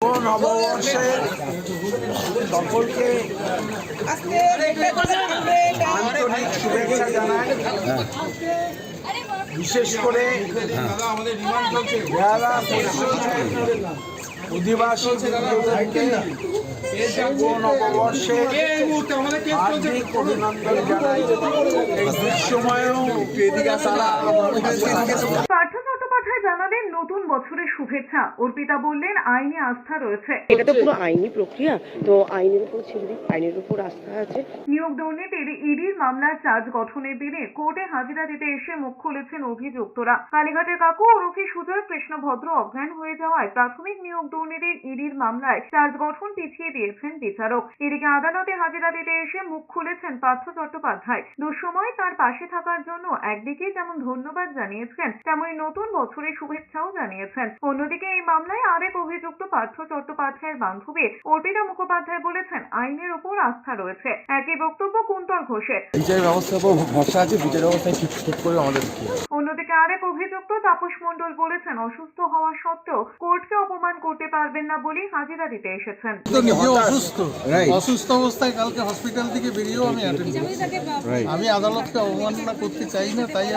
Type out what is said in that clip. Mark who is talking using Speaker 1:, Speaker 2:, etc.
Speaker 1: নববর্ষের সকলকে আন্তরিক শুভেচ্ছা জানাই। বিশেষ করে বেহালা পশ্চিমের অধিবাসী নববর্ষের হার্দিক অভিনন্দন জানাই। এই দুঃসময়েও
Speaker 2: পার্থ চট্টোপাধ্যায় জানালেন নতুন বছরের শুভেচ্ছা। অর্পিতা বললেন আইনি আস্থা রয়েছে।
Speaker 3: এটা তো পুরো আইনি প্রক্রিয়া, তো আইনের উপর ছেড়ে দিই, আইনের উপর আস্থা আছে।
Speaker 2: নিয়োগ দুর্নীতির ইডির মামলার চার্জ গঠনের দিনে কোর্টে হাজিরা দিতে এসে মুখ খুলেছেন অভিযুক্তরা। কালীঘাটের কাকু ওরফে সুজয় কৃষ্ণ ভদ্র অজ্ঞান হয়ে যাওয়ায় প্রাথমিক নিয়োগ দুর্নীতির ইডির মামলায় চার্জ গঠন পিছিয়ে দিয়েছেন বিচারক। এদিকে আদালতে হাজিরা দিতে এসে মুখ খুলেছেন পার্থ চট্টোপাধ্যায়। দুঃসময় তার পাশে থাকার জন্য একদিকে যেমন ধন্যবাদ জানিয়েছেন, তেমনি নতুন বছরের শুভেচ্ছাও জানিয়েছেন। অন্যদিকে এই মামলায় আরেক অভিযুক্ত পার্থ চট্টোপাধ্যায়ের বান্ধবী অর্পিতা মুখোপাধ্যায় বলেছেন আইনের উপর আস্থা রয়েছে। একই বক্তব্য কুন্তল ঘোষের।
Speaker 4: বিচার ব্যবস্থার উপর ভরসা আছে, বিচার ব্যবস্থায় ঠিক করে আমাদের।
Speaker 2: অন্যদিকে আরেক অভিযুক্ত তাপস মণ্ডল বলেছেন অসুস্থ হওয়া সত্ত্বেও কোর্টকে অপমান করতে পারবেন না বলে হাজিরা দিতে এসেছেন।
Speaker 5: অসুস্থ অবস্থায় কালকে হসপিটাল থেকে বেরিয়েও আমি আদালতকে অবমাননা করতে চাই না, তাই